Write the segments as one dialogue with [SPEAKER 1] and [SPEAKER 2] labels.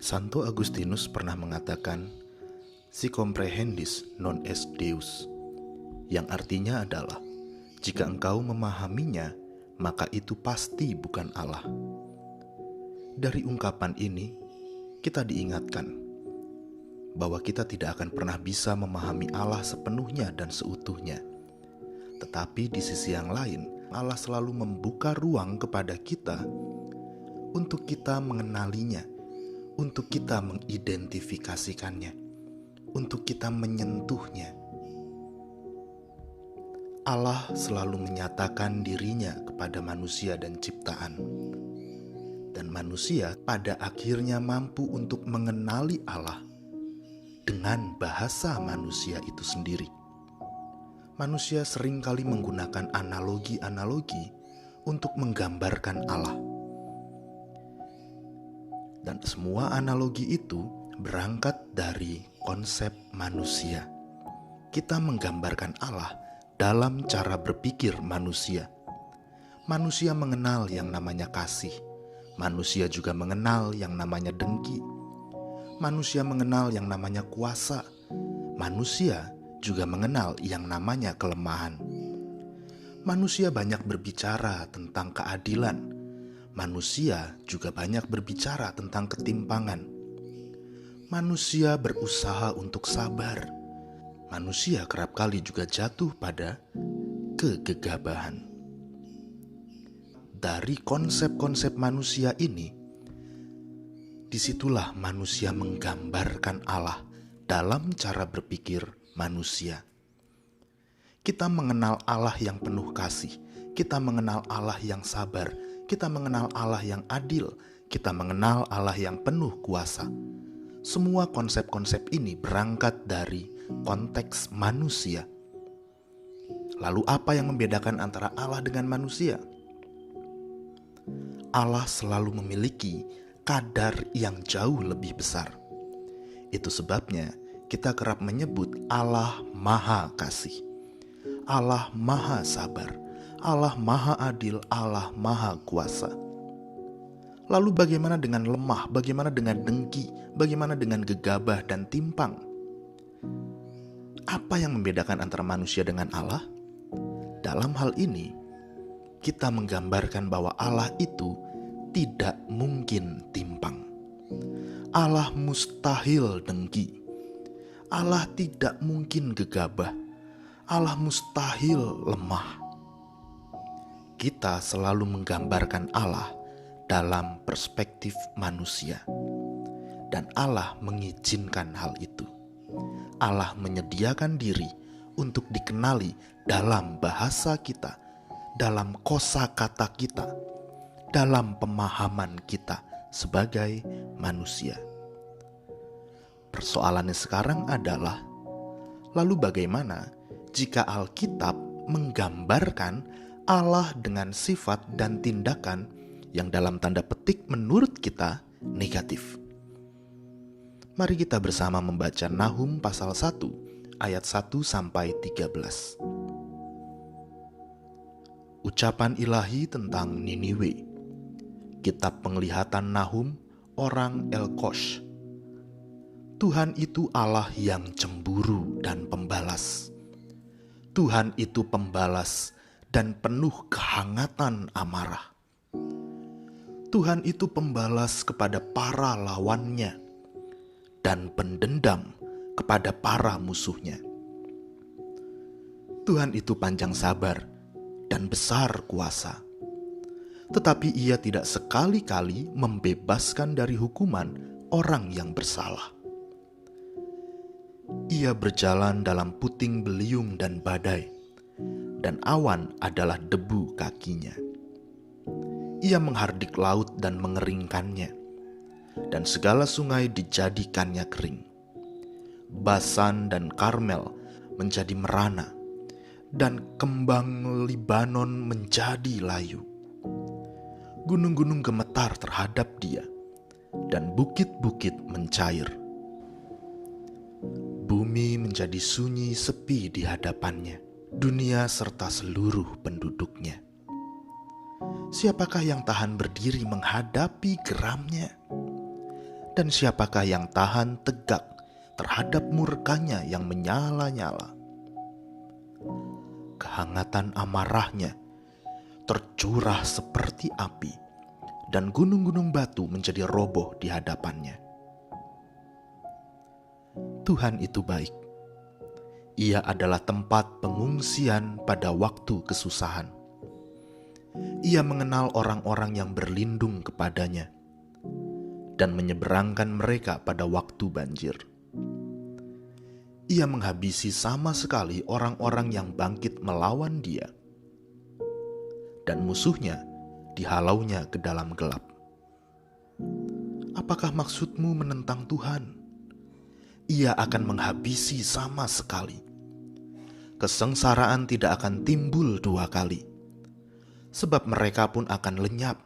[SPEAKER 1] Santo Agustinus pernah mengatakan, "Si comprehendis non est Deus," yang artinya adalah, jika engkau memahaminya, maka itu pasti bukan Allah. Dari ungkapan ini, kita diingatkan bahwa kita tidak akan pernah bisa memahami Allah sepenuhnya dan seutuhnya. Tetapi di sisi yang lain, Allah selalu membuka ruang kepada kita untuk kita mengenalinya, untuk kita mengidentifikasikannya, untuk kita menyentuhnya. Allah selalu menyatakan dirinya kepada manusia dan ciptaan. Dan manusia pada akhirnya mampu untuk mengenali Allah dengan bahasa manusia itu sendiri. Manusia seringkali menggunakan analogi-analogi untuk menggambarkan Allah. Dan semua analogi itu berangkat dari konsep manusia. Kita menggambarkan Allah dalam cara berpikir manusia. Manusia mengenal yang namanya kasih. Manusia juga mengenal yang namanya dengki. Manusia mengenal yang namanya kuasa. Manusia juga mengenal yang namanya kelemahan. Manusia banyak berbicara tentang keadilan. Manusia juga banyak berbicara tentang ketimpangan. Manusia berusaha untuk sabar. Manusia kerap kali juga jatuh pada kegegabahan. Dari konsep-konsep manusia ini, disitulah manusia menggambarkan Allah dalam cara berpikir manusia. Kita mengenal Allah yang penuh kasih, kita mengenal Allah yang sabar, kita mengenal Allah yang adil, kita mengenal Allah yang penuh kuasa. Semua konsep-konsep ini berangkat dari konteks manusia. Lalu apa yang membedakan antara Allah dengan manusia? Allah selalu memiliki kadar yang jauh lebih besar. Itu sebabnya kita kerap menyebut Allah Maha Kasih, Allah Maha Sabar, Allah Maha Adil, Allah Maha Kuasa. Lalu bagaimana dengan lemah, bagaimana dengan dengki, bagaimana dengan gegabah dan timpang? Apa yang membedakan antara manusia dengan Allah? Dalam hal ini, kita menggambarkan bahwa Allah itu tidak mungkin timpang. Allah mustahil dengki. Allah tidak mungkin gegabah. Allah mustahil lemah. Kita selalu menggambarkan Allah dalam perspektif manusia. Dan Allah mengizinkan hal itu. Allah menyediakan diri untuk dikenali dalam bahasa kita, dalam kosakata kita, dalam pemahaman kita sebagai manusia. Persoalannya sekarang adalah, lalu bagaimana jika Alkitab menggambarkan Allah dengan sifat dan tindakan yang dalam tanda petik menurut kita negatif? Mari kita bersama membaca Nahum pasal 1 ayat 1 sampai 13. Ucapan ilahi tentang Niniwe. Kitab Penglihatan Nahum, orang Elkosh. Tuhan itu Allah yang cemburu dan pembalas. Tuhan itu pembalas dan penuh kehangatan amarah. Tuhan itu pembalas kepada para lawannya dan pendendam kepada para musuhnya. Tuhan itu panjang sabar dan besar kuasa, tetapi Ia tidak sekali-kali membebaskan dari hukuman orang yang bersalah. Ia berjalan dalam puting beliung dan badai, dan awan adalah debu kakinya. Ia menghardik laut dan mengeringkannya, dan segala sungai dijadikannya kering. Basan dan Karmel menjadi merana, dan kembang Libanon menjadi layu. Gunung-gunung gemetar terhadap Dia, dan bukit-bukit mencair. Bumi menjadi sunyi sepi di hadapannya, dunia serta seluruh penduduknya. Siapakah yang tahan berdiri menghadapi geramnya? Dan siapakah yang tahan tegak terhadap murkanya yang menyala-nyala? Kehangatan amarahnya tercurah seperti api, dan gunung-gunung batu menjadi roboh di hadapannya. Tuhan itu baik. Ia adalah tempat pengungsian pada waktu kesusahan. Ia mengenal orang-orang yang berlindung kepadanya dan menyeberangkan mereka pada waktu banjir. Ia menghabisi sama sekali orang-orang yang bangkit melawan dia, dan musuhnya dihalaunya ke dalam gelap. Apakah maksudmu menentang Tuhan? Ia akan menghabisi sama sekali. Kesengsaraan tidak akan timbul dua kali, sebab mereka pun akan lenyap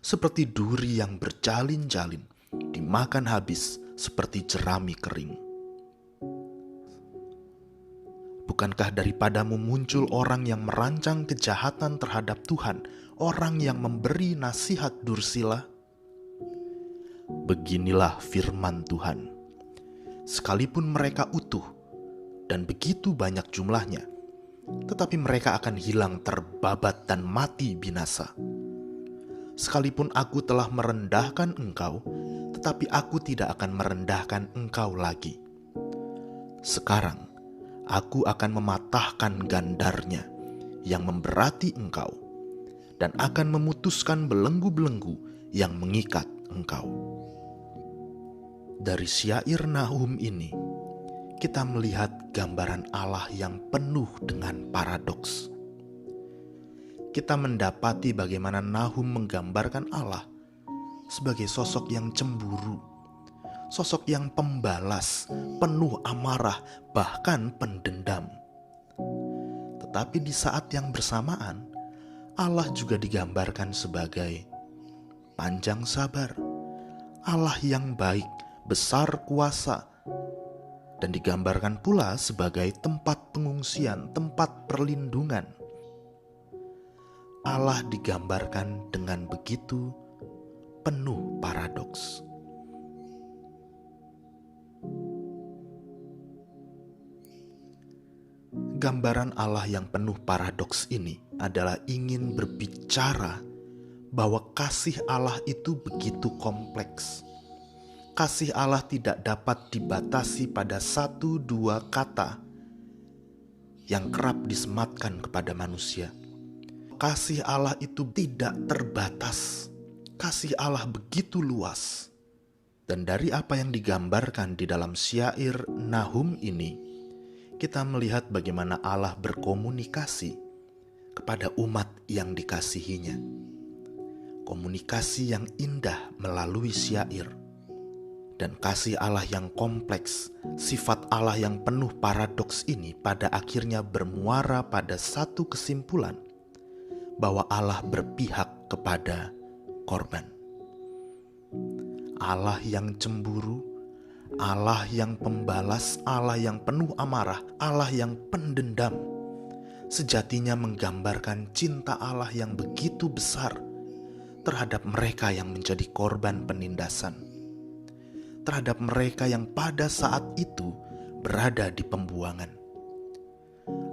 [SPEAKER 1] seperti duri yang berjalin-jalin, dimakan habis seperti jerami kering. Bukankah daripadamu muncul orang yang merancang kejahatan terhadap Tuhan, orang yang memberi nasihat dursila? Beginilah firman Tuhan. Sekalipun mereka utuh dan begitu banyak jumlahnya, tetapi mereka akan hilang terbabat dan mati binasa. Sekalipun aku telah merendahkan engkau, tetapi aku tidak akan merendahkan engkau lagi. Sekarang aku akan mematahkan gandarnya yang memberati engkau, dan akan memutuskan belenggu-belenggu yang mengikat engkau. Dari syair Nahum ini, kita melihat gambaran Allah yang penuh dengan paradoks. Kita mendapati bagaimana Nahum menggambarkan Allah sebagai sosok yang cemburu, sosok yang pembalas, penuh amarah, bahkan pendendam. Tetapi di saat yang bersamaan, Allah juga digambarkan sebagai panjang sabar, Allah yang baik, besar kuasa, dan digambarkan pula sebagai tempat pengungsian, tempat perlindungan. Allah digambarkan dengan begitu penuh paradoks. Gambaran Allah yang penuh paradoks ini adalah ingin berbicara bahwa kasih Allah itu begitu kompleks. Kasih Allah tidak dapat dibatasi pada satu dua kata yang kerap disematkan kepada manusia. Kasih Allah itu tidak terbatas. Kasih Allah begitu luas. Dan dari apa yang digambarkan di dalam syair Nahum ini, kita melihat bagaimana Allah berkomunikasi kepada umat yang dikasihinya. Komunikasi yang indah melalui syair. Dan kasih Allah yang kompleks, sifat Allah yang penuh paradoks ini pada akhirnya bermuara pada satu kesimpulan, bahwa Allah berpihak kepada korban. Allah yang cemburu, Allah yang pembalas, Allah yang penuh amarah, Allah yang pendendam, sejatinya menggambarkan cinta Allah yang begitu besar terhadap mereka yang menjadi korban penindasan, terhadap mereka yang pada saat itu berada di pembuangan.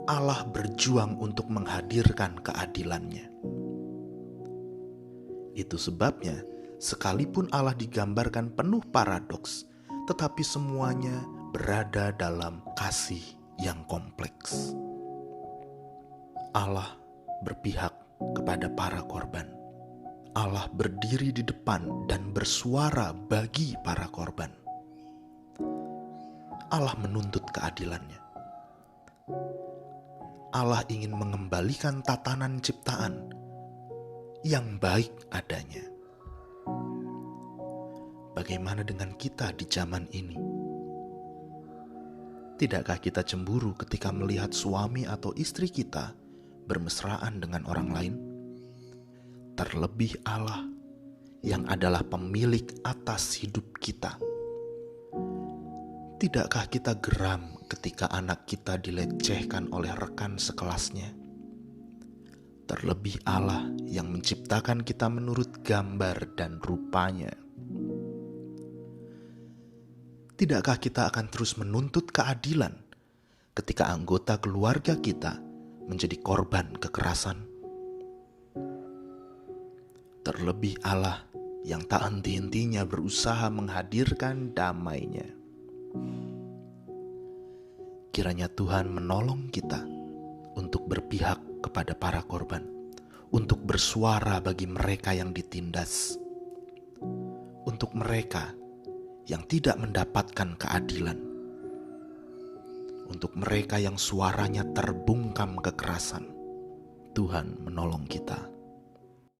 [SPEAKER 1] Allah berjuang untuk menghadirkan keadilannya. Itu sebabnya, sekalipun Allah digambarkan penuh paradoks, tetapi semuanya berada dalam kasih yang kompleks. Allah berpihak kepada para korban. Allah berdiri di depan dan bersuara bagi para korban. Allah menuntut keadilannya. Allah ingin mengembalikan tatanan ciptaan yang baik adanya. Bagaimana dengan kita di zaman ini? Tidakkah kita cemburu ketika melihat suami atau istri kita bermesraan dengan orang lain? Terlebih Allah yang adalah pemilik atas hidup kita. Tidakkah kita geram ketika anak kita dilecehkan oleh rekan sekelasnya? Terlebih Allah yang menciptakan kita menurut gambar dan rupanya. Tidakkah kita akan terus menuntut keadilan ketika anggota keluarga kita menjadi korban kekerasan? Terlebih Allah yang tak henti-hentinya berusaha menghadirkan damai-Nya. Kiranya Tuhan menolong kita untuk berpihak kepada para korban, untuk bersuara bagi mereka yang ditindas, untuk mereka yang tidak mendapatkan keadilan, untuk mereka yang suaranya terbungkam kekerasan. Tuhan menolong kita.